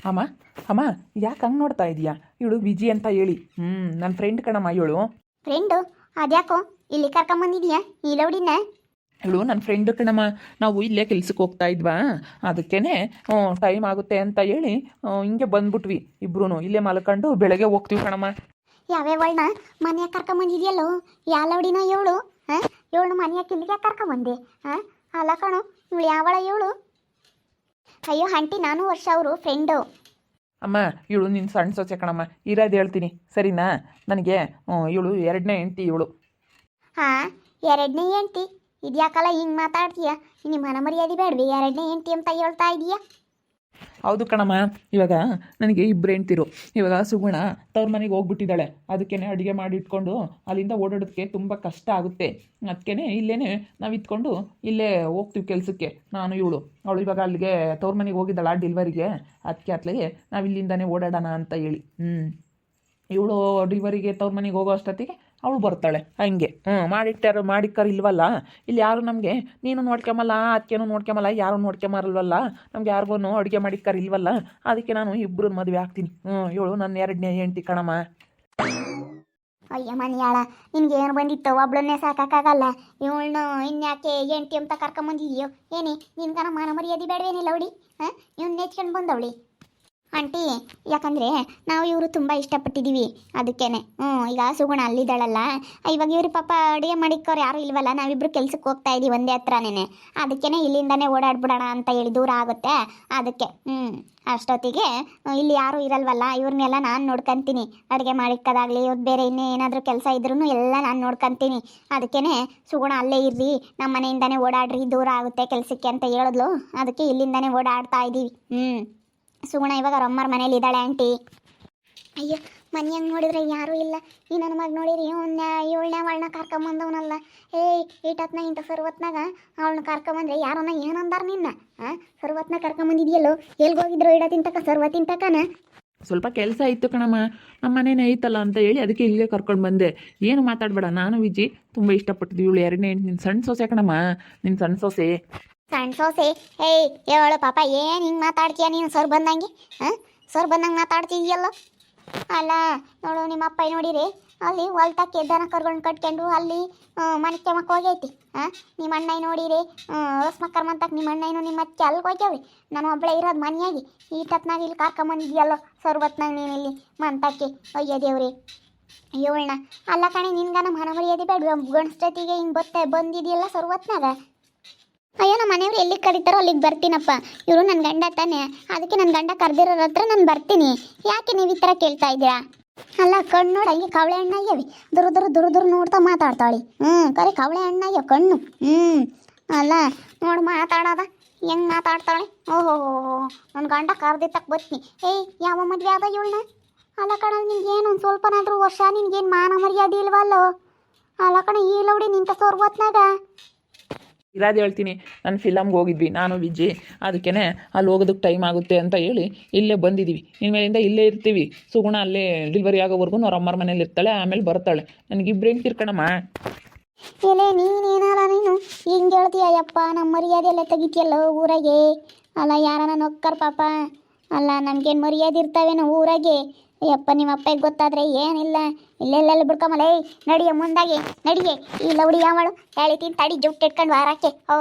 ಅಮ್ಮ ಅಮ್ಮ ಯಾಕೆ ಹಂಗೆ ನೋಡ್ತಾ ಇದೀಯಾ? ಇವಳು ವಿಜಿ ಅಂತ ಹೇಳಿ ನನ್ನ ಫ್ರೆಂಡ್ ಕಣಮ್ಮ ಇವಳು. ಫ್ರೆಂಡು ಅದ್ಯಾಕೋ ಇಲ್ಲಿ ಕರ್ಕೊಂಬಂದಿದ್ಯಾ ಈ ಲೌಡಿನ? ಇವಳು ನನ್ನ ಫ್ರೆಂಡ್ ಕಣಮ್ಮ. ನಾವು ಇಲ್ಲೇ ಕೆಲ್ಸಕ್ಕೆ ಹೋಗ್ತಾ ಇದ್ವಾ, ಅದಕ್ಕೇನೆ ಟೈಮ್ ಆಗುತ್ತೆ ಅಂತ ಹೇಳಿ ಹಿಂಗೆ ಬಂದ್ಬಿಟ್ವಿ ಇಬ್ರು. ಇಲ್ಲೇ ಮಲ್ಕೊಂಡು ಬೆಳಗ್ಗೆ ಹೋಗ್ತೀವಿ ಕಣಮ್ಮ. ಯಾವ್ಯಾವಳನ್ನ ಮನೆಯಾಗ ಕರ್ಕೊಂಬಂದಿದ್ಯಲ್ಲೋ? ಯಾವ ಲೌಡಿನ ಇವಳು? ಇವಳು ಮನೆಯಾಗ ಇಲ್ಲಿಗೆ ಕರ್ಕೊಂಬಂದೆ? ಅಲ್ಲ ಕಣೋ, ಇವಳು ಯಾವಳ ಇವಳು? ಅಯ್ಯೋ ಆಂಟಿ, ನಾನು ವರ್ಷ ಅವರು ಫ್ರೆಂಡು. ಅಮ್ಮ ಇವಳು ನಿನ್ನ ಸಣ್ಣ ಸೊಸೆ ಕಣಮ್ಮ. ಇರೋದು ಹೇಳ್ತೀನಿ ಸರಿನಾ? ನನಗೆ ಇವಳು ಎರಡನೇ ಹೆಂಡ್ತಿ ಇವಳು. ಹಾಂ, ಎರಡನೇ ಹೆಂಡ್ತಿ? ಇದ್ಯಾಕಲ್ಲ ಹಿಂಗೆ ಮಾತಾಡ್ತೀಯ? ನಿಮ್ಮ ಮನ ಮರ್ಯಾದೆ ಬೇಡವೆ ಎರಡನೇ ಹೆಂಡ್ತಿ ಅಂತ ಹೇಳ್ತಾ ಇದೀಯಾ? ಹೌದು ಕಣಮ್ಮ, ಇವಾಗ ನನಗೆ ಇಬ್ಬರು ಹೆಂಡ್ತಿರು. ಇವಾಗ ಸುಗುಣ ತವ್ರ ಮನೆಗೆ ಹೋಗ್ಬಿಟ್ಟಿದ್ದಾಳೆ. ಅದಕ್ಕೇ ಅಡುಗೆ ಮಾಡಿ ಇಟ್ಕೊಂಡು ಅಲ್ಲಿಂದ ಓಡಾಡೋದಕ್ಕೆ ತುಂಬ ಕಷ್ಟ ಆಗುತ್ತೆ. ಅದಕ್ಕೇ ಇಲ್ಲೇ ನಾವು ಇತ್ಕೊಂಡು ಇಲ್ಲೇ ಹೋಗ್ತೀವಿ ಕೆಲಸಕ್ಕೆ, ನಾನು ಇವಳು. ಅವಳು ಇವಾಗ ಅಲ್ಲಿಗೆ ತವ್ರ ಮನೆಗೆ ಹೋಗಿದ್ದಾಳ ಡಿಲ್ವರಿಗೆ. ಅದಕ್ಕೆ ಅತ್ಲಗೆ ನಾವು ಇಲ್ಲಿಂದನೇ ಓಡಾಡೋಣ ಅಂತ ಹೇಳಿ. ಇವಳು ಡಿಲ್ವರಿಗೆ ತವ್ರ ಮನೆಗೆ ಹೋಗೋ ಅಷ್ಟೊತ್ತಿಗೆ ಅವಳು ಬರ್ತಾಳೆ. ಹಂಗೆ ಮಾಡಿಕ್ಕರ್ ಇಲ್ವಲ್ಲ ಇಲ್ಲಿ ಯಾರು ನಮಗೆ. ನೀನು ನೋಡ್ಕೊಂಬಲ್ಲ, ಅದಕ್ಕೇನು ನೋಡ್ಕೊಂಬಲ್ಲ, ಯಾರು ನೋಡ್ಕೊಂಬರಲ್ವಲ್ಲ, ನಮ್ಗೆ ಯಾರಿಗೂ ಅಡುಗೆ ಮಾಡಿಕ್ಕರ್ ಇಲ್ವಲ್ಲ. ಅದಕ್ಕೆ ನಾನು ಇಬ್ಬರು ಮದುವೆ ಆಗ್ತೀನಿ. ಇವಳು ನನ್ನ ಎರಡನೇ ಹೆಂಡ್ತಿ ಕಣಮ್ಮ. ಅಯ್ಯ ಮನೆಯಾಳ, ನಿನ್ಗೆ ಏನು ಬಂದಿತ್ತು? ಒಬ್ಳನ್ನೇ ಸಾಕಾಗಲ್ಲ, ಇವಳನ್ನ ಇನ್ಯಾಕೆ ಹೆಂಡ್ತಿ ಅಂತ ಕರ್ಕೊಂಬಂದಿದ್ಯೋ ಏನೇ? ನಿನ್ಗನ ಮಾನ ಮರ್ಯಾದೆ ಬೇಡವೇನಿಲ್ಲ ಅವಳಿ? ಇವ್ನು ನೆಚ್ಕೊಂಡು ಬಂದವಳಿ ಆಂಟಿ. ಯಾಕಂದರೆ ನಾವು ಇವರು ತುಂಬ ಇಷ್ಟಪಟ್ಟಿದ್ದೀವಿ, ಅದಕ್ಕೇನೆ. ಈಗ ಸುಗುಣ ಅಲ್ಲಿದ್ದಾಳಲ್ಲ, ಇವಾಗ ಇವ್ರ ಪಾಪ ಅಡುಗೆ ಮಾಡಿಕ್ಕೋರು ಯಾರು ಇಲ್ವಲ್ಲ, ನಾವಿಬ್ಬರು ಕೆಲ್ಸಕ್ಕೆ ಹೋಗ್ತಾ ಇದ್ದೀವಿ ಒಂದೇ ಹತ್ರನೇ. ಅದಕ್ಕೇ ಇಲ್ಲಿಂದನೇ ಓಡಾಡ್ಬಿಡೋಣ ಅಂತ ಹೇಳಿ, ದೂರ ಆಗುತ್ತೆ ಅದಕ್ಕೆ. ಅಷ್ಟೊತ್ತಿಗೆ ಇಲ್ಲಿ ಯಾರೂ ಇರಲ್ವಲ್ಲ, ಇವ್ರನ್ನೆಲ್ಲ ನಾನು ನೋಡ್ಕೊತೀನಿ. ಅಡುಗೆ ಮಾಡಿಕ್ಕೋದಾಗಲಿ ಇವ್ರು ಬೇರೆ ಇನ್ನೇ ಏನಾದರೂ ಕೆಲಸ ಇದ್ರೂ ಎಲ್ಲ ನಾನು ನೋಡ್ಕೊತೀನಿ. ಅದಕ್ಕೇ ಸುಗುಣ ಅಲ್ಲೇ ಇರ್ರಿ, ನಮ್ಮ ಮನೆಯಿಂದನೇ ಓಡಾಡ್ರಿ, ದೂರ ಆಗುತ್ತೆ ಕೆಲಸಕ್ಕೆ ಅಂತ ಹೇಳಿದ್ಲು. ಅದಕ್ಕೆ ಇಲ್ಲಿಂದನೇ ಓಡಾಡ್ತಾ ಇದ್ದೀವಿ. ಸುಗುಣ ಇವಾಗ ರಮ್ಮರ ಮನೇಲಿ ಇದ್ದಾಳೆ ಆಂಟಿ. ಅಯ್ಯೋ, ಮನೆಯಂಗೆ ನೋಡಿದ್ರೆ ಯಾರೂ ಇಲ್ಲ. ಈ ನನ್ನ ಮಗ ನೋಡಿರಿ, ಇವಳನ್ನ ಅವಳನ್ನ ಕರ್ಕೊಂಬಂದವನಲ್ಲ. ಈಟತ್ನ ಇಂಥ ಸರ್ವತ್ನಾಗ ಅವಳನ್ನ ಕರ್ಕೊಂಬಂದ್ರೆ ಯಾರನ್ನ ಏನಂದಾರ ನಿನ್ನ? ಸರ್ವತ್ನ ಕರ್ಕೊಂಬಂದಿದ್ಯಲ್ಲೋ? ಎಲ್ಗೋಗಿದ್ರು ಇಡತಿಂತಕ ಸರ್ವತ್ತಿಂತಕನ? ಸ್ವಲ್ಪ ಕೆಲಸ ಇತ್ತು ಕಣಮ್ಮ, ನಮ್ಮ ಮನೇನೇ ಐತಲ್ಲ ಅಂತ ಹೇಳಿ ಅದಕ್ಕೆ ಇಲ್ಲೇ ಕರ್ಕೊಂಡು ಬಂದೆ. ಏನು ಮಾತಾಡಬೇಡ, ನಾನು ವಿಜಿ ತುಂಬ ಇಷ್ಟಪಟ್ಟಿದ್ವಿ. ಇವಳು ಎರಡನೇ ನಿನ್ನ ಸಣ್ಣ ಸೊಸೆ ಕಣಮ್ಮ, ನಿನ್ನ ಸಣ್ಣ ಸೊಸೆ. ಸಣ್ಣ ಸೋಸೆ? ಹೇಳು ಪಾಪ, ಏನು ಹಿಂಗೆ ಮಾತಾಡ್ತೀಯ ನೀನು? ಸರ್ ಬಂದಂಗೆ ಸರ್ ಬಂದಂಗೆ ಮಾತಾಡ್ತಿದ್ಯಲ್ಲ. ಅಲ್ಲ ನೋಡು, ನಿಮ್ಮ ಅಪ್ಪ ನೋಡಿರಿ ಅಲ್ಲಿ ಹೊಲ್ತಕ್ಕೆ ದನ ಕರ್ಕೊಂಡು ಕಟ್ಕೊಂಡು ಅಲ್ಲಿ ಮನಕ್ಕೆ ಮಕ್ಕ ಹೋಗೈತಿ. ನಿಮ್ಮ ಅಣ್ಣ ನೋಡಿರಿ ಹೊಸ್ಮಕ್ಕರ್ಮಂತಕ್ಕೆ ನಿಮ್ಮ ಅಣ್ಣ ನಿಮ್ಮ ಅತ್ತೆ ಅಲ್ಲಿಗೆ ಹೋಗ್ಯಾವ್ರಿ. ನಾನು ಒಬ್ಬಳೇ ಇರೋದು ಮನೆಯಾಗಿ. ಈಟತ್ನಾಗ ಇಲ್ಲಿ ಕರ್ಕೊಂಬಂದಿದ್ಯಲ್ಲೋ ಸರ್ವತ್ನಾಗ ನೀನು ಇಲ್ಲಿ ಮಂತಕ್ಕೆ. ಅಯ್ಯೋ ದೇವ್ರಿ, ಇವಳನ್ನ ಅಲ್ಲ ಕಣೆ, ನಿನ್ಗನ ಮನ ಮರ್ಯಾದೆ ಬೇಡ? ಗಣಸ್ತತಿಗೆ ಹಿಂಗೆ ಬಂದಿದೆಯಲ್ಲ ಸರ್ವತ್ನಾಗ. ಅಯ್ಯೋ, ನಮ್ಮ ಮನೆಯವ್ರು ಎಲ್ಲಿಗೆ ಕರೀತಾರೋ ಅಲ್ಲಿಗೆ ಬರ್ತೀನಪ್ಪ. ಇವರು ನನ್ನ ಗಂಡ ತಾನೆ, ಅದಕ್ಕೆ ನನ್ನ ಗಂಡ ಕರೆದಿರೋರ ಹತ್ರ ನಾನು ಬರ್ತೀನಿ. ಯಾಕೆ ನೀವು ಈ ಥರ ಕೇಳ್ತಾ ಇದ್ದೀರಾ? ಅಲ್ಲ ಕಣ್ಣು ನೋಡಿ, ಹಂಗೆ ಕವಳೆ ಹಣ್ಣು ಅಯ್ಯವಿ, ದುರು ನೋಡ್ತಾ ಮಾತಾಡ್ತಾಳೆ. ಕರೆ ಕವಳೆ ಹಣ್ಣು ಅಯ್ಯೋ ಕಣ್ಣು. ಅಲ್ಲ ನೋಡು ಮಾತಾಡೋದ ಹೆಂಗೆ ಮಾತಾಡ್ತಾಳೆ. ಓಹೋ, ನನ್ನ ಗಂಡ ಕರೆದಿತ್ತಕ್ಕೆ ಬರ್ತೀನಿ. ಯಾವ ಮದುವೆ ಆದ ಇವಳನ್ನ? ಅಲ್ಲ ಕಣ, ನಿನ್ಗೇನು ಒಂದು ಸ್ವಲ್ಪನಾದ್ರೂ ವರ್ಷ ನಿನ್ಗೇನು ಮಾನ ಮರ್ಯಾದೆ ಇಲ್ವಲ್ಲೋ? ಅಲ್ಲ ಕಣ, ಈ ಲೌಡಿ ನಿಂತ ಸೋರ್ವತ್ನಾಗ ಇರೋದು ಹೇಳ್ತೀನಿ. ನಾನು ಫಿಲಮ್ಗೆ ಹೋಗಿದ್ವಿ ನಾನು ವಿಜಿ, ಅದಕ್ಕೇ ಅಲ್ಲಿ ಹೋಗೋದಕ್ಕೆ ಟೈಮ್ ಆಗುತ್ತೆ ಅಂತ ಹೇಳಿ ಇಲ್ಲೇ ಬಂದಿದ್ದೀವಿ. ಇನ್ಮೇಲಿಂದ ಇಲ್ಲೇ ಇರ್ತೀವಿ. ಸುಗುಣ ಅಲ್ಲೇ ಡೆಲಿವರಿ ಆಗೋವರೆಗೂ ಅವ್ರ ಅಮ್ಮರ ಮನೇಲಿ ಇರ್ತಾಳೆ, ಆಮೇಲೆ ಬರ್ತಾಳೆ. ನನಗಿಬ್ರು ಹೆಂಗೆ ತಿರ್ಕಣಮ್ಮ. ಏನೇ ನೀನೇನಾರ ನೀನು ಹಿಂಗೆ ಹೇಳ್ತೀಯ? ಯಪ್ಪ, ನಮ್ಮ ಮರ್ಯಾದೆ ಎಲ್ಲ ತೆಗಿತೀಯಲ್ಲ ಊರಾಗೆ. ಅಲ್ಲ ಯಾರನ ನೊಕ್ಕರ್ ಪಾಪ, ಅಲ್ಲ ನಮ್ಗೇನು ಮರ್ಯಾದೆ ಇರ್ತಾವೇನೋ ಊರಾಗೆ? ಯಪ್ಪ, ನಿಮ್ಮ ಅಪ್ಪಗೆ ಗೊತ್ತಾದರೆ ಏನಿಲ್ಲ. ಇಲ್ಲೆಲ್ಲ ಬಿಡ್ಕೊಂಬಲ್ಲ. ನಡಿಯ ಮುಂದಾಗಿ ನಡಿಯೇ. ಈ ಲೌಡಿ ಯಾವಳು ಹೇಳಿತೀನಿ ತಡಿ, ಜುಟ್ಟು ಇಟ್ಕೊಂಡು ವಾರಕ್ಕೆ.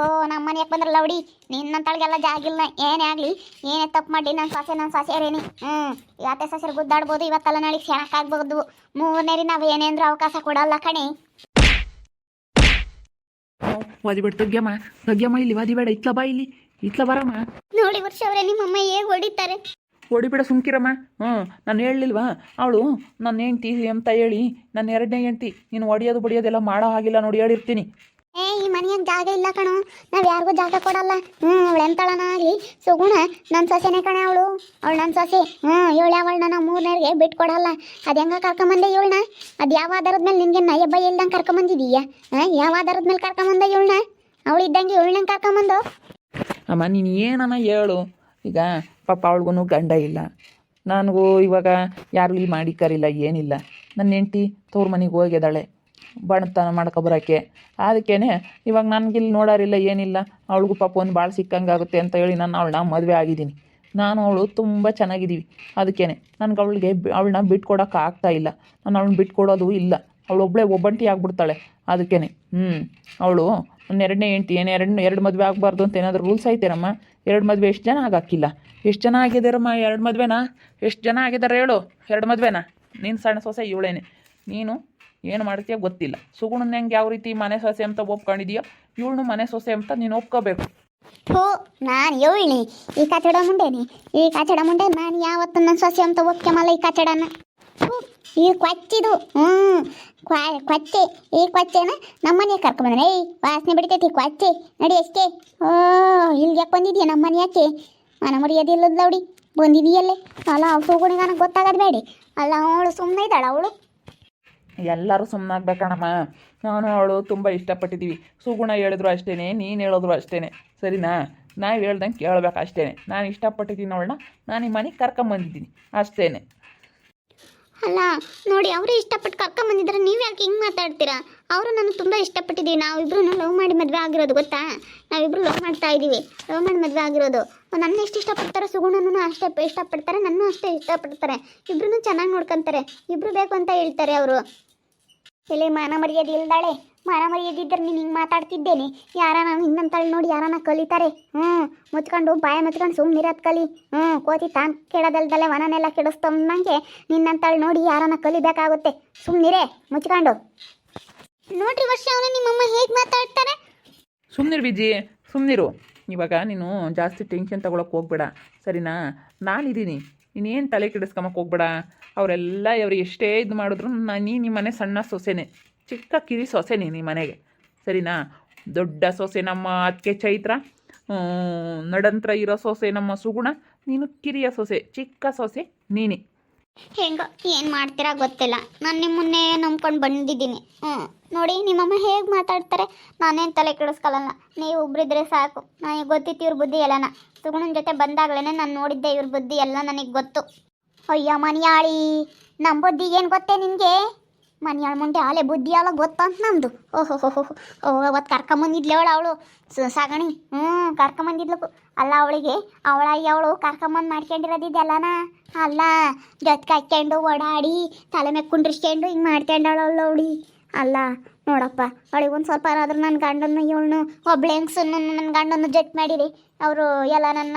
ನಮ್ಮ ಮನೆಗೆ ಬಂದ್ರೆ ಲೌಡಿ ನಿನ್ನಂತಳಿಗೆಲ್ಲ ಜಾಗಿಲ್ಲ. ಏನೇ ಆಗಲಿ, ಏನೇ ತಪ್ಪು ಮಾಡಿ ನನ್ನ ಸೊಸೆರೇನಿ. ಯಾತೆ ಸೊಸೆರು ಗುದ್ದಾಡ್ಬೋದು, ಇವತ್ತಲ್ಲ ನಾಳೆ ಆಗ್ಬೋದು. ಮೂರನೇರಿ ನಾವು ಏನೇಂದ್ರೂ ಅವಕಾಶ ಕೊಡಲ್ಲ ಕಣೆ. ವಾದಿಬೇಡ, ತಗ್ಯಮ್ಮ ಇಲ್ಲಿ ವಾದಿಬೇಡ. ಇತ್ಲ ಬಾ, ಇತ್ಲ ಬರಮ್ಮ. ನೋಡಿ ವರ್ಷ ಅವರೇ ನಿಮ್ಮಮ್ಮ ಹೇಗೆ ಹೊಡಿತಾರೆ. ಹೊಡಿಬೇಡ, ಸುಮ್ಕಿರಮ್ಮ. ನಾನು ಹೇಳಲಿಲ್ವಾ ಅವಳು ನನ್ನ ಹೆಂಡ್ತಿ ಅಂತ ಹೇಳಿ? ನನ್ನ ಎರಡನೇ ಹೆಂಡ್ತಿ. ನೀನು ಹೊಡಿಯೋದು ಬಡಿಯೋದೆಲ್ಲ ಮಾಡೋ ಹಾಗಿಲ್ಲ ನೋಡಿ, ಹೇಳಿರ್ತೀನಿ. ಈ ಮನೆಯಾಗ ಜಾಗ ಇಲ್ಲ ಕಣೋ, ನಾವು ಯಾರಿಗೂ ಜಾಗ ಕೊಡಲ್ಲ. ಅವಳು ಎಂತಳನ ಆಗಲಿ ಸುಗುಣ ನನ್ನ ಸೊಸೆನೇ ಕಣೆ. ಅವಳು ನನ್ನ ಸೊಸೆ. ಇವಳು ಯಾವಳನ್ನ ನಾವು ಮೂರನೇರಿಗೆ ಬಿಟ್ಕೊಡಲ್ಲ. ಅದು ಹೆಂಗ ಕರ್ಕೊಂಬಂದೆ ಇವಳನ್ನ? ಅದು ಯಾವ ಆಧಾರದ ಮೇಲೆ ನಿನಗೆ ನಯಬ್ಬ ಇಲ್ದಂಗೆ ಕರ್ಕೊಂಬಂದಿದೀಯಾ? ಯಾವ ಆಧಾರದ ಮೇಲೆ ಕರ್ಕೊಂಬಂದ ಇವಳನ್ನ? ಅವಳು ಇದ್ದಂಗೆ ಇವಳನ್ನ ಕರ್ಕೊಂಬಂದು. ಅಮ್ಮ ನೀನು ಏನನ್ನ ಹೇಳು. ಈಗ ಪಾಪ ಅವಳಿಗೂ ಗಂಡ ಇಲ್ಲ, ನನಗೂ ಇವಾಗ ಯಾರು ಇಲ್ಲಿ ಮಾಡಿಕರಿಲ್ಲ, ಏನಿಲ್ಲ. ನನ್ನ ಹೆಂಡ್ತಿ ತವ್ರ ಮನೆಗೆ ಹೋಗಿದ್ದಾಳೆ ಬಣತನ ಮಾಡ್ಕೊಬರೋಕ್ಕೆ. ಅದಕ್ಕೇ ಇವಾಗ ನನಗಿಲ್ಲಿ ನೋಡೋರಿಲ್ಲ, ಏನಿಲ್ಲ. ಅವಳಿಗೂ ಪಾಪ ಒಂದು ಭಾಳ ಸಿಕ್ಕಂಗಾಗುತ್ತೆ ಅಂತ ಹೇಳಿ ನಾನು ಅವಳನ್ನ ಮದುವೆ ಆಗಿದ್ದೀನಿ. ನಾನು ಅವಳು ತುಂಬ ಚೆನ್ನಾಗಿದ್ದೀವಿ. ಅದಕ್ಕೇ ನನಗೆ ಅವಳನ್ನ ಬಿಟ್ಕೊಡೋಕೆ ಆಗ್ತಾ ಇಲ್ಲ. ನಾನು ಅವಳನ್ನ ಬಿಟ್ಕೊಡೋದು ಇಲ್ಲ. ಅವಳು ಒಬ್ಬಂಟಿ ಆಗ್ಬಿಡ್ತಾಳೆ. ಅದಕ್ಕೇ ಅವಳು ನನ್ನ ಎರಡನೇ ಹೆಂಡ್ತಿ ಎರಡು ಮದುವೆ ಆಗಬಾರ್ದು ಅಂತ ಏನಾದರೂ ರೂಲ್ಸ್ ಐತೇನಮ್ಮ? 2 ಮದುವೆ ಎಷ್ಟು ಜನ ಆಗಾಕಿಲ್ಲ? ಎಷ್ಟು ಜನ ಆಗಿದ್ದಾರಮ್ಮ 2 ಮದುವೆನಾ? ಎಷ್ಟು ಜನ ಆಗಿದ್ದಾರೆ ಹೇಳು? 2 ಮದುವೆನಾ? ನೀನು ಸಣ್ಣ ಸೊಸೆ ಇವಳೇನೆ. ನೀನು ಏನು ಮಾಡ್ತೀಯ ಗೊತ್ತಿಲ್ಲ. ಸುಗುಣನ ಹೆಂಗೆ ಯಾವ ರೀತಿ ಮನೆ ಸೊಸೆ ಅಂತ ಒಪ್ಕೊಂಡಿದೀಯೋ ಇವಳನ್ನು ಮನೆ ಸೊಸೆ ಅಂತ ನೀನು ಒಪ್ಕೋಬೇಕು. ಹೋ ನಾನು ಹೇಳಿ ಈ ಕಚಡ ಮುಂಡೆ ನಾನು ಯಾವತ್ತು ನನ್ನ ಸೊಸೆ ಅಂತ ಒಪ್ಕೊಂಬಲ್ಲ ಈ ಕಚಡನ. ಈ ಕೊಚ್ಚಿದು ಕೊಚ್ಚೆ ಈ ಕೊಚ್ಚೆನ ನಮ್ಮನೆ ಕರ್ಕೊಂಬಂದ್ರೆ ಏಯ್ ವಾಸನೆ ಬಿಡ್ತೈತಿ ಕೊಚ್ಚೆ ನಡಿ ಅಷ್ಟೇ. ಓ ಇಲ್ಲಿಗೆ ಯಾಕೆ ಬಂದಿದ್ಯಾ ನಮ್ಮನೆ ಯಾಕೆ? ಮನ ಮರ್ಯಾದಿಲ್ಲದ ಲೌಡಿ ಬಂದಿದೀಯಲ್ಲೇ. ಅಲ್ಲ ಅವ್ಳು ಸುಗುಣಿಗೆ ನನಗೆ ಗೊತ್ತಾಗೋದು ಬೇಡಿ. ಅಲ್ಲ ಅವಳು ಸುಮ್ಮನೆ ಇದ್ದಾಳ ಅವಳು. ಎಲ್ಲರೂ ಸುಮ್ಮನಾಗ್ಬೇಕಣಮ್ಮ. ನಾನು ಅವಳು ತುಂಬ ಇಷ್ಟಪಟ್ಟಿದ್ದೀವಿ. ಸುಗುಣ ಹೇಳಿದ್ರು ಅಷ್ಟೇ, ನೀನು ಹೇಳಿದ್ರು ಅಷ್ಟೇ, ಸರಿನಾ? ನಾವು ಹೇಳ್ದಂಗೆ ಕೇಳಬೇಕು ಅಷ್ಟೇ. ನಾನು ಇಷ್ಟಪಟ್ಟಿದ್ದೀನಿ ಅವಳನ್ನ, ನಾನು ಈ ಮನೆಗೆ ಕರ್ಕೊಂಬಂದಿದ್ದೀನಿ ಅಷ್ಟೇ. ಅಲ್ಲ ನೋಡಿ, ಅವರು ಇಷ್ಟಪಟ್ಟು ಕರ್ಕೊಂಬಂದಿದ್ರೆ ನೀವು ಯಾಕೆ ಹಿಂಗೆ ಮಾತಾಡ್ತೀರಾ? ಅವರು ನನಗೆ ತುಂಬ ಇಷ್ಟಪಟ್ಟಿದ್ದೀವಿ. ನಾವಿಬ್ರು ಲವ್ ಮಾಡಿ ಮದುವೆ ಆಗಿರೋದು ಗೊತ್ತಾ? ನಾವಿಬ್ರು ಲವ್ ಮಾಡ್ತಾ ಇದ್ದೀವಿ. ಲವ್ ಮಾಡಿ ಮದುವೆ ಆಗಿರೋದು. ನನ್ನ ಎಷ್ಟು ಇಷ್ಟಪಡ್ತಾರೆ, ಸುಗುಣನೂ ಅಷ್ಟೇ ಇಷ್ಟಪಡ್ತಾರೆ, ನನ್ನೂ ಅಷ್ಟೇ ಇಷ್ಟಪಡ್ತಾರೆ. ಇಬ್ರು ಚೆನ್ನಾಗಿ ನೋಡ್ಕೊತಾರೆ. ಇಬ್ಬರು ಬೇಕು ಅಂತ ಹೇಳ್ತಾರೆ ಅವರು. ಎಲೆ ಮಾನ ಮರ್ಯಾದೆ ಇಲ್ದಾಳೆ. ಮಾನ ಮರ್ಯಾದೆ ಇದ್ದರೆ ನೀನು ಹಿಂಗೆ ಮಾತಾಡ್ತಿದ್ದೇನೆ. ಯಾರನ ಇನ್ನಂತಳು ನೋಡಿ ಯಾರನ್ನ ಕಲಿತಾರೆ. ಮುಚ್ಕೊಂಡು ಬಾಯ ಮುಚ್ಕೊಂಡು ಸುಮ್ಮನಿರೋದು ಕಲಿ. ಕೋತಿ ತಾನು ಕೆಡದಲ್ದಲೆ ವನನೆಲ್ಲ ಕೆಡಿಸ್ತಂಗೆ ನಿನ್ನಂತಳು ನೋಡಿ ಯಾರನ್ನ ಕಲಿಬೇಕಾಗುತ್ತೆ. ಸುಮ್ಮನಿರೇ ಮುಚ್ಕೊಂಡು. ನೋಡ್ರಿ ವರ್ಷ ಅವನು ನಿಮ್ಮಮ್ಮ ಹೇಗೆ ಮಾತಾಡ್ತಾರೆ. ಸುಮ್ಮನಿರು ವಿಜಿ, ಸುಮ್ಮನಿರು. ಇವಾಗ ನೀನು ಜಾಸ್ತಿ ಟೆನ್ಷನ್ ತಗೊಳಕ್ಕೆ ಹೋಗ್ಬೇಡ, ಸರಿನಾ? ನಾನಿದ್ದೀನಿ, ನೀನೇನು ತಲೆ ಕೆಡಿಸ್ಕೊಂಬಕ್ಕೆ ಹೋಗ್ಬೇಡ. ಅವರೆಲ್ಲ ಅವ್ರು ಎಷ್ಟೇ ಇದು ಮಾಡಿದ್ರು ನಿಮ್ಮ ಮನೆ ಸಣ್ಣ ಸೊಸೆನೇ, ಚಿಕ್ಕ ಕಿರಿ ಸೊಸೆ ನೀನು ಈ ಮನೆಗೆ, ಸರಿನಾ? ದೊಡ್ಡ ಸೊಸೆ ನಮ್ಮ ಅದಕ್ಕೆ ಚೈತ್ರ, ನಡಂತ್ರ ಇರೋ ಸೊಸೆ ನಮ್ಮ ಸುಗುಣ, ನೀನು ಕಿರಿಯ ಸೊಸೆ, ಚಿಕ್ಕ ಸೊಸೆ ನೀನೇ. ಹೆಂಗೋ ಏನು ಮಾಡ್ತೀರಾ ಗೊತ್ತಿಲ್ಲ. ನಾನು ನಿಮ್ಮನ್ನೇ ನಂಬ್ಕೊಂಡು ಬಂದಿದ್ದೀನಿ. ನೋಡಿ ನಿಮ್ಮಮ್ಮ ಹೇಗೆ ಮಾತಾಡ್ತಾರೆ. ನಾನೇನು ತಲೆ ಕೆಡಿಸ್ಕೊಳ್ಳಲ್ಲ. ನೀವು ಒಬ್ಬರಿದ್ರೆ ಸಾಕು. ನನಗೆ ಗೊತ್ತಿತ್ತು ಇವ್ರ ಬುದ್ಧಿ ಎಲ್ಲನ. ಸುಗುಣನ ಜೊತೆ ಬಂದಾಗಲೇ ನಾನು ನೋಡಿದ್ದೆ ಇವ್ರ ಬುದ್ಧಿ ಎಲ್ಲ ನನಗೆ ಗೊತ್ತು. ಅಯ್ಯ ಮನಿಯಾಳಿ, ನಮ್ಮ ಬುದ್ಧಿ ಏನು ಗೊತ್ತೇ ನಿನಗೆ? ಮನಿಯಾಳ ಮುಂದೆ ಆಲೆ ಬುದ್ಧಿ ಎಲ್ಲ ಗೊತ್ತಂತ ನಮ್ಮದು. ಅವತ್ತು ಕರ್ಕೊಂಬಂದಿದ್ಲೆ ಅವಳು ಸಗಣಿ. ಕರ್ಕೊಂಬಂದಿದ್ಲು. ಅಲ್ಲ ಅವಳು ಕರ್ಕೊಂಬಂದು ಮಾಡ್ಕೊಂಡಿರೋದಿದ್ದೆಲ್ಲನ. ಅಲ್ಲ ಜೊತೆಗೆ ಹಾಕ್ಕೊಂಡು ಓಡಾಡಿ ತಲೆ ಮೇಲೆ ಕುಂಡ್ರಿಸ್ಕೊಂಡು ಹಿಂಗೆ ಮಾಡ್ಕೊಂಡವಳು. ಅಲ್ಲ ನೋಡಪ್ಪ, ಅವಳಿಗೆ ಒಂದು ಸ್ವಲ್ಪ ಆದ್ರೂ ನನ್ನ ಗಂಡನ್ನು ಇವಳನ್ನು ಒಬ್ಳು ಹೆಂಗ್ಸನ್ನು ನನ್ನ ಗಂಡನ್ನು ಜಟ್ ಮಾಡಿರಿ ಅವರು ಎಲ್ಲ ನನ್ನ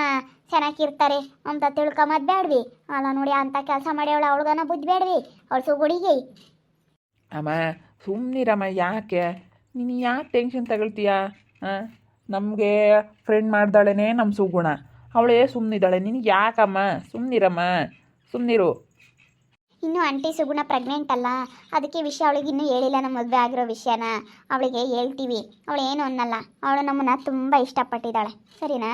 ಚೆನ್ನಾಗಿರ್ತಾರೆ ಅಂತ ತಿಳ್ಕೊಂಬದು ಬೇಡ್ವಿ. ಅಲ್ಲ ನೋಡಿ ಅಂಥ ಕೆಲಸ ಮಾಡಿ ಅವಳಿಗನ ಬುದ್ಧಿ ಬೇಡ್ವಿ. ಅವಳು ಸುಗುಡಿಗೆ. ಅಮ್ಮ ಸುಮ್ಮನಿರಮ್ಮ, ಯಾಕೆ ನೀನು ಯಾಕೆ ಟೆನ್ಷನ್ ತಗೊಳ್ತೀಯ? ನಮಗೆ ಫ್ರೆಂಡ್ ಮಾಡ್ದಾಳೇ ನಮ್ಮ ಸುಗುಣ, ಅವಳೇ ಸುಮ್ಮನಿದ್ದಾಳೆ. ನಿನಗೆ ಯಾಕಮ್ಮ? ಸುಮ್ಮನಿರು. ಇನ್ನೂ ಆಂಟಿ ಸುಗುಣ ಪ್ರೆಗ್ನೆಂಟ್ ಅಲ್ಲ, ಅದಕ್ಕೆ ವಿಷಯ ಅವಳಿಗೆ ಇನ್ನೂ ಹೇಳಿಲ್ಲ. ನಮ್ಮ ಮದುವೆ ಆಗಿರೋ ವಿಷಯನ ಅವಳಿಗೆ ಹೇಳ್ತೀವಿ. ಅವಳು ಏನು ಅನ್ನಲ್ಲ. ಅವಳು ನಮ್ಮನ್ನು ತುಂಬ ಇಷ್ಟಪಟ್ಟಿದ್ದಾಳೆ, ಸರಿನಾ?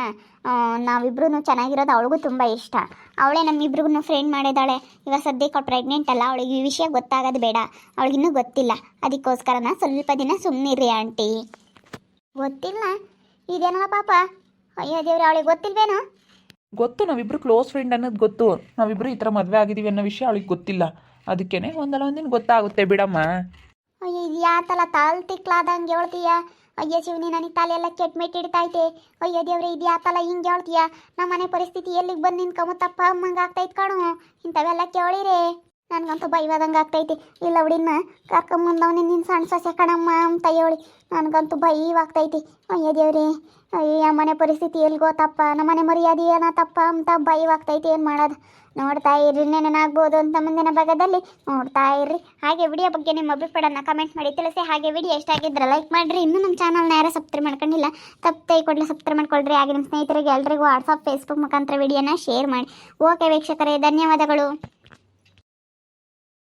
ನಾವಿಬ್ರೂ ಚೆನ್ನಾಗಿರೋದು ಅವಳಿಗೂ ತುಂಬ ಇಷ್ಟ. ಅವಳೇ ನಮ್ಮಿಬ್ರಿಗೂ ಫ್ರೆಂಡ್ ಮಾಡಿದ್ದಾಳೆ. ಇವಾಗ ಸದ್ಯಕ್ಕೆ ಅವಳು ಪ್ರೆಗ್ನೆಂಟ್ ಅಲ್ಲ, ಅವಳಿಗೆ ಈ ವಿಷಯ ಗೊತ್ತಾಗೋದು ಬೇಡ. ಅವಳಿಗಿನ್ನೂ ಗೊತ್ತಿಲ್ಲ. ಅದಕ್ಕೋಸ್ಕರನ ಸ್ವಲ್ಪ ದಿನ ಸುಮ್ಮನಿರಿ ಆಂಟಿ. ಗೊತ್ತಿಲ್ಲ ಇದೇನೋ ಪಾಪ. ಅಯ್ಯೋ ದೇವ್ರೆ, ಅವಳಿಗೆ ಗೊತ್ತಿಲ್ವೇನೋ? ಗೊತ್ತು, ನಾವಿಬ್ರು ಕ್ಲೋಸ್ ಫ್ರೆಂಡ್ ಅನ್ನೋದು ಗೊತ್ತು. ನಾವಿಬ್ರು ಈ ಥರ ಮದುವೆ ಆಗಿದ್ದೀವಿ ಅನ್ನೋ ವಿಷಯ ಅವಳಿಗೆ ಗೊತ್ತಿಲ್ಲ. ಅದಕ್ಕೇ ಒಂದಲ್ಲ ಒಂದಿನ ಗೊತ್ತಾಗುತ್ತೆ ಬಿಡಮ್ಮ. ಅಯ್ಯೋ ಇದು ಯಾತಲ್ಲ ತಾಲ್ ತಿಕ್ಲಾದಂಗೆ ಹೇಳ್ತೀಯ. ಅಯ್ಯೋ ಶಿವನಿ, ನನಗೆ ತಲೆ ಎಲ್ಲ ಕೆಟ್ಮೆಟ್ ಹಿಡ್ತೈತೆ. ಅಯ್ಯೋ ದೇವ್ರೆ, ಇದು ಯಾತಲ್ಲ ಹಿಂಗೆ ಹೇಳ್ತೀಯ. ನಮ್ಮ ಮನೆ ಪರಿಸ್ಥಿತಿ ಎಲ್ಲಿಗೆ ಬಂದು ನಿನ್ಕಮ್ಮತ್ತಪ್ಪ ಅಮ್ಮಂಗೆ ಆಗ್ತೈತೆ ಕಾಣು. ಇಂಥವೆಲ್ಲ ಕೇಳಿರೆ ನನಗಂತೂ ಭಯವಾದಂಗೆ ಆಗ್ತೈತಿ. ಇಲ್ಲ ಅವಳಿನ್ನ ಕರ್ಕೊಂಬಂದವನೇ ನಿನ್ನ ಸಣ್ಣ ಸೊಸೆ ಕಣಮ್ಮ ಅಂತ ಹೇಳಿ ನನಗಂತೂ ಭಯವಾಗ್ತೈತಿ. ಅಯ್ಯೋ ದೇವ್ರಿ, ಅಯ್ಯ ಮನೆ ಪರಿಸ್ಥಿತಿ ಎಲ್ಲಿ ಗೊತ್ತಪ್ಪ, ನಮ್ಮ ಮನೆ ಮರ್ಯಾದೆ ಏನತ್ತಪ್ಪ ಅಂತ ಭಯವಾಗ್ತೈತಿ. ಏನು ಮಾಡೋದು? ನೋಡ್ತಾ ಇರ್ರಿ, ನೆನನಾಗ್ಬೋದು ಅಂತ ಮುಂದಿನ ಭಾಗದಲ್ಲಿ ನೋಡ್ತಾ ಇರ್ರಿ. ಹಾಗೆ ವಿಡಿಯೋ ಬಗ್ಗೆ ನಿಮ್ಮ ಅಭಿಪ್ರಾಯನ ಕಮೆಂಟ್ ಮಾಡಿ ತಿಳಿಸಿ. ಹಾಗೆ ವಿಡಿಯೋ ಎಷ್ಟಾಗಿದ್ರೆ ಲೈಕ್ ಮಾಡಿರಿ. ಇನ್ನೂ ನಮ್ಮ ಚಾನಲ್ನ ಯಾರು ಸಬ್ಸ್ಕ್ರೈಬ್ ಮಾಡ್ಕೊಂಡಿಲ್ಲ, ತಪ್ಪೇ ಕೊಡಲಿ ಸಬ್ಸ್ಕ್ರೈಬ್ ಮಾಡ್ಕೊಳ್ರಿ. ಹಾಗೆ ನಿಮ್ಮ ಸ್ನೇಹಿತರಿಗೆ ಎಲ್ರಿಗೂ ವಾಟ್ಸಪ್ ಫೇಸ್ಬುಕ್ ಮುಖಾಂತರ ವಿಡಿಯೋನ ಶೇರ್ ಮಾಡಿ. ಓಕೆ ವೀಕ್ಷಕರೇ, ಧನ್ಯವಾದಗಳು.